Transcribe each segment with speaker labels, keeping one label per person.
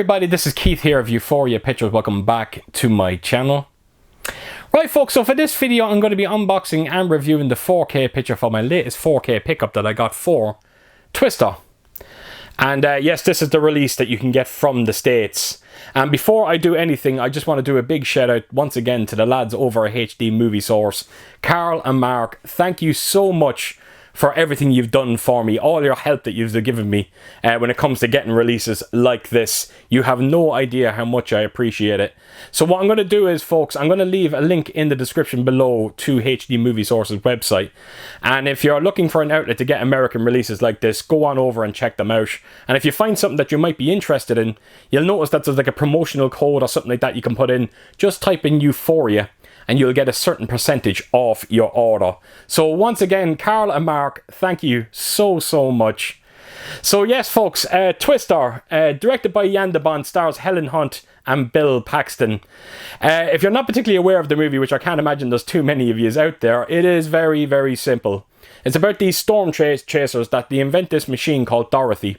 Speaker 1: everybody, this is Keith here of Euphoria Pictures. Welcome back to my channel. Right folks, so for this video I'm going to be unboxing and reviewing the 4K picture for my latest 4K pickup that I got for Twister. And yes, this is the release that you can get from the States. And before I do anything, I just want to do a big shout out once again to the lads over at HD Movie Source. Carl and Mark, thank you so much for everything you've done for me, all your help that you've given me when it comes to getting releases like this. You have no idea how much I appreciate it. So what I'm going to do is, folks, I'm going to leave a link in the description below to HD Movie Source's website. And if you're looking for an outlet to get American releases like this, go on over and check them out. And if you find something that you might be interested in, you'll notice that there's like a promotional code or something like that you can put in. Just type in Euphoria and you'll get a certain percentage off your order. So once again, Carl and Mark, thank you so much. So yes folks, Twister, directed by Jan de Bont, stars Helen Hunt and Bill Paxton. If you're not particularly aware of the movie, which I can't imagine there's too many of you out there, it is very simple. It's about these storm chasers that they invent this machine called Dorothy.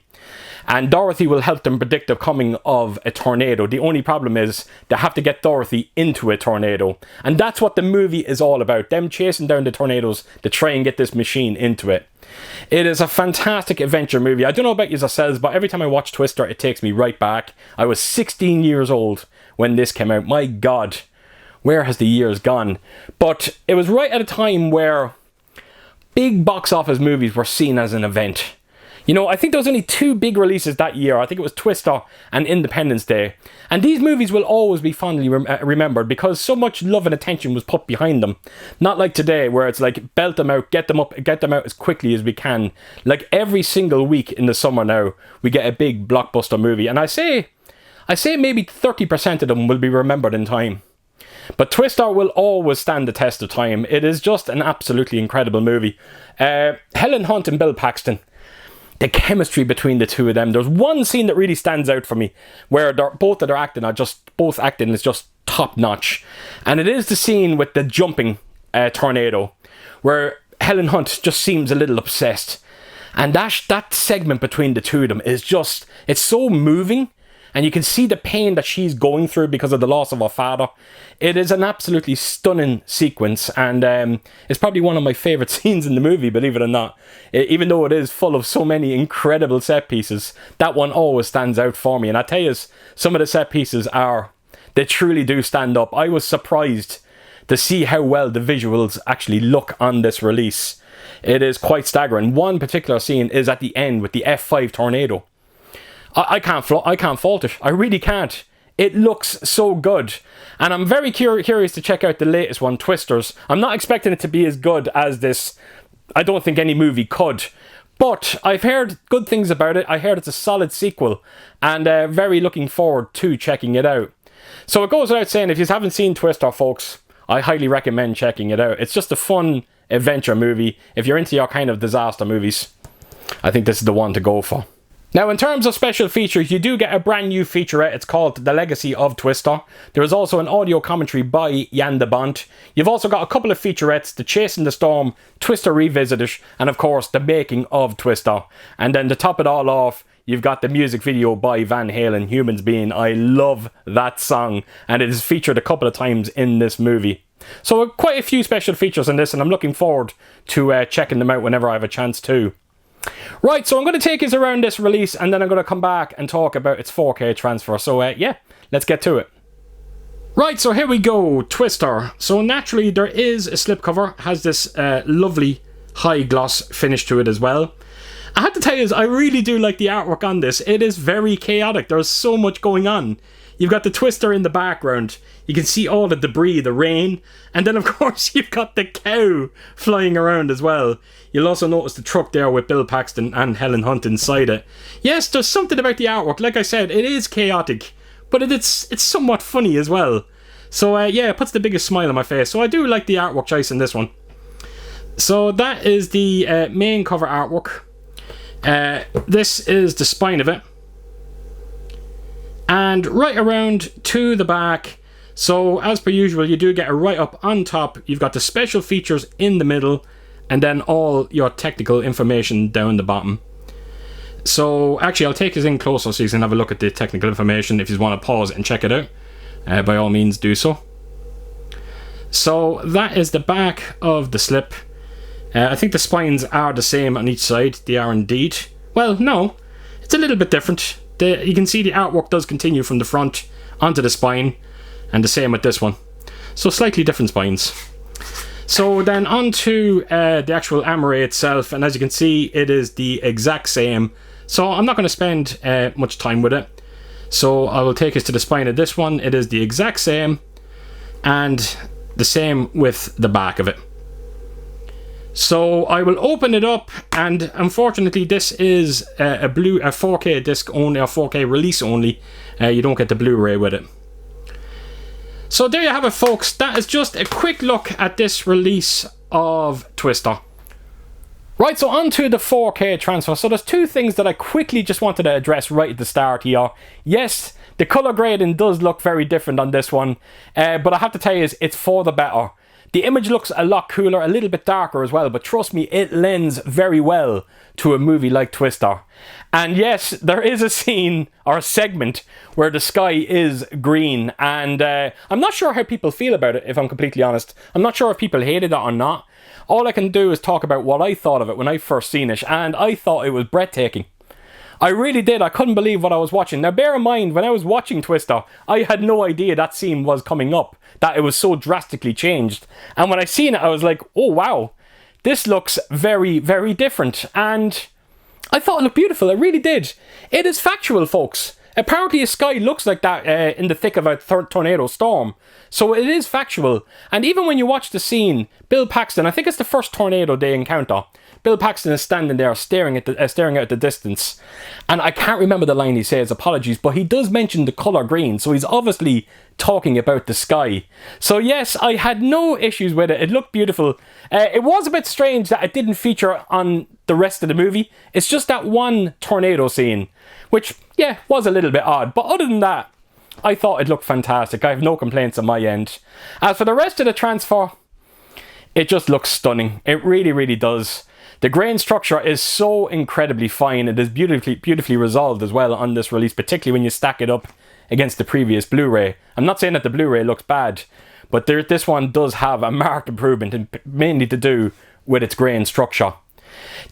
Speaker 1: And Dorothy will help them predict the coming of a tornado. The only problem is they have to get Dorothy into a tornado. And that's what the movie is all about. Them chasing down the tornadoes to try and get this machine into it. It is a fantastic adventure movie. I don't know about yourselves, but every time I watch Twister, it takes me right back. I was 16 years old when this came out. My God, where has the years gone? But it was right at a time where big box office movies were seen as an event. You know, I think there was only two big releases that year. I think it was Twister and Independence Day. And these movies will always be fondly remembered because so much love and attention was put behind them. Not like today where it's like belt them out, get them out as quickly as we can. Like every single week in the summer now, we get a big blockbuster movie. And I say maybe 30% of them will be remembered in time. But Twister will always stand the test of time. It is just an absolutely incredible movie. Helen Hunt and Bill Paxton. The chemistry between the two of them. There's one scene that really stands out for me where both acting is just top notch. And it is the scene with the jumping tornado where Helen Hunt just seems a little obsessed. And that segment between the two of them is just, it's so moving. And you can see the pain that she's going through because of the loss of her father. It is an absolutely stunning sequence. And it's probably one of my favourite scenes in the movie, believe it or not. Even though it is full of so many incredible set pieces, that one always stands out for me. And I tell you, some of the set pieces they truly do stand up. I was surprised to see how well the visuals actually look on this release. It is quite staggering. One particular scene is at the end with the F5 tornado. I can't fault it. I really can't. It looks so good. And I'm very curious to check out the latest one, Twisters. I'm not expecting it to be as good as this. I don't think any movie could. But I've heard good things about it. I heard it's a solid sequel. And very looking forward to checking it out. So it goes without saying, if you haven't seen Twister, folks, I highly recommend checking it out. It's just a fun adventure movie. If you're into your kind of disaster movies, I think this is the one to go for. Now, in terms of special features, you do get a brand new featurette. It's called The Legacy of Twister. There is also an audio commentary by Jan de Bont. You've also got a couple of featurettes, The Chasing the Storm, Twister Revisited, and of course, The Making of Twister. And then to top it all off, you've got the music video by Van Halen, Humans Being. I love that song, and it is featured a couple of times in this movie. So quite a few special features in this, and I'm looking forward to checking them out whenever I have a chance to. Right, so I'm going to take us around this release and then I'm going to come back and talk about its 4K transfer. So yeah, let's get to it. Right, so here we go, Twister. So naturally there is a slipcover, has this lovely high gloss finish to it as well. I have to tell you, I really do like the artwork on this. It is very chaotic. There's so much going on. You've got the Twister in the background. You can see all the debris, the rain. And then, of course, you've got the cow flying around as well. You'll also notice the truck there with Bill Paxton and Helen Hunt inside it. Yes, there's something about the artwork. Like I said, it is chaotic. But it's somewhat funny as well. So, yeah, it puts the biggest smile on my face. So I do like the artwork choice in this one. So that is the main cover artwork. This is the spine of it. And right around to the back. So as per usual, you do get a write up on top. You've got the special features in the middle. And then all your technical information down the bottom. So actually I'll take us in closer so you can have a look at the technical information. If you want to pause it and check it out, by all means do so. So that is the back of the slip. I think the spines are the same on each side. They are indeed. Well, no, it's a little bit different. You can see the artwork does continue from the front onto the spine, and the same with this one. So slightly different spines. So then onto the actual armoury itself, and as you can see, it is the exact same. So I'm not going to spend much time with it. So I will take us to the spine of this one. It is the exact same, and the same with the back of it. So I will open it up, and unfortunately this is a 4K disc only, or 4K release only. You don't get the Blu-ray with it. So there you have it, folks. That is just a quick look at this release of Twister. Right, so on to the 4K transfer. So there's two things that I quickly just wanted to address right at the start here. Yes, the colour grading does look very different on this one, but I have to tell you, it's for the better. The image looks a lot cooler, a little bit darker as well, but trust me, it lends very well to a movie like Twister. And yes, there is a scene, or a segment, where the sky is green, and I'm not sure how people feel about it, if I'm completely honest. I'm not sure if people hated it or not. All I can do is talk about what I thought of it when I first seen it, and I thought it was breathtaking. I really did. I couldn't believe what I was watching. Now bear in mind, when I was watching Twister, I had no idea that scene was coming up, that it was so drastically changed. And when I seen it, I was like, oh wow, this looks very, very different. And I thought it looked beautiful. I really did. It is factual, folks. Apparently a sky looks like that in the thick of a tornado storm. So it is factual. And even when you watch the scene, Bill Paxton, I think it's the first tornado they encounter, Bill Paxton is standing there staring out at the distance. And I can't remember the line he says, apologies, but he does mention the colour green. So he's obviously talking about the sky. So yes, I had no issues with it. It looked beautiful. It was a bit strange that it didn't feature on the rest of the movie. It's just that one tornado scene, which, yeah, was a little bit odd. But other than that, I thought it looked fantastic. I have no complaints on my end. As for the rest of the transfer, it just looks stunning. It really, really does. The grain structure is so incredibly fine. It is beautifully resolved as well on this release, particularly when you stack it up against the previous Blu-ray. I'm not saying that the Blu-ray looks bad, but this one does have a marked improvement, and mainly to do with its grain structure.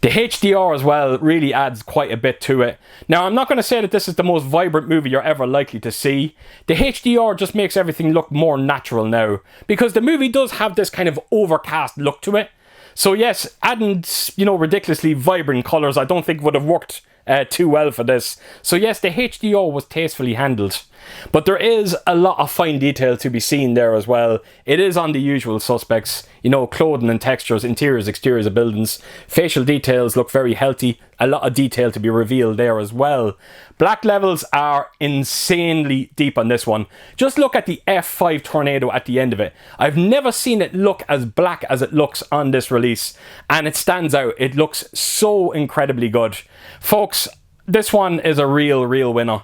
Speaker 1: The HDR as well really adds quite a bit to it. Now, I'm not going to say that this is the most vibrant movie you're ever likely to see. The HDR just makes everything look more natural now, because the movie does have this kind of overcast look to it. So yes, adding, ridiculously vibrant colours I don't think would have worked too well for this. So yes, the HDR was tastefully handled. But there is a lot of fine detail to be seen there as well. It is on the usual suspects. Clothing and textures, interiors, exteriors of buildings. Facial details look very healthy. A lot of detail to be revealed there as well. Black levels are insanely deep on this one. Just look at the F5 tornado at the end of it. I've never seen it look as black as it looks on this release. And it stands out. It looks so incredibly good. Folks, this one is a real winner.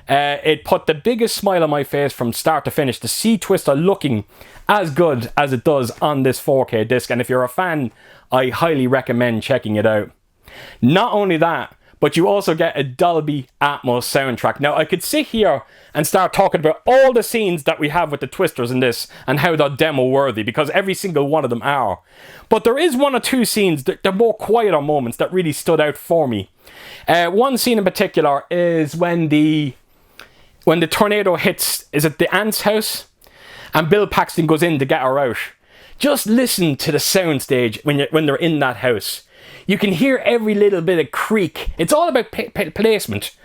Speaker 1: It put the biggest smile on my face from start to finish to see Twister looking as good as it does on this 4K disc. And if you're a fan, I highly recommend checking it out. Not only that, but you also get a Dolby Atmos soundtrack. Now, I could sit here and start talking about all the scenes that we have with the Twisters in this and how they're demo worthy, because every single one of them are. But there is one or two scenes, they're more quieter moments, that really stood out for me. One scene in particular is when the tornado hits, is it the aunt's house? And Bill Paxton goes in to get her out. Just listen to the soundstage when they're in that house. You can hear every little bit of creak. It's all about placement.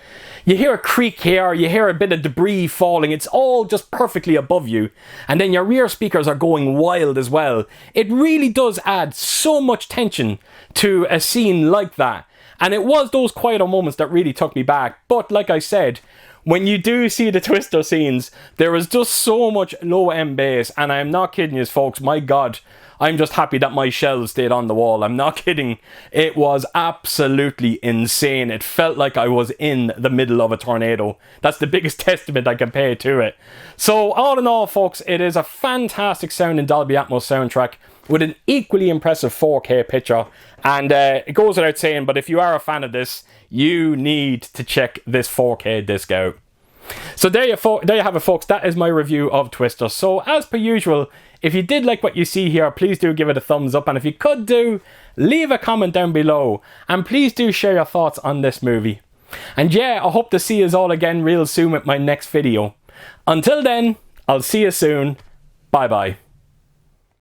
Speaker 1: You hear a creak here, you hear a bit of debris falling. It's all just perfectly above you. And then your rear speakers are going wild as well. It really does add so much tension to a scene like that. And it was those quieter moments that really took me back. But like I said, when you do see the Twister scenes, there is just so much low-end bass. And I'm not kidding you, folks. My God, I'm just happy that my shelves stayed on the wall. I'm not kidding. It was absolutely insane. It felt like I was in the middle of a tornado. That's the biggest testament I can pay to it. So all in all, folks, it is a fantastic sound in Dolby Atmos soundtrack. with an equally impressive 4K picture. And it goes without saying, but if you are a fan of this, you need to check this 4K disc out. So there you have it, folks. That is my review of Twister. So as per usual, if you did like what you see here, please do give it a thumbs up. And if you could leave a comment down below. And please do share your thoughts on this movie. And yeah, I hope to see you all again real soon with my next video. Until then, I'll see you soon. Bye bye.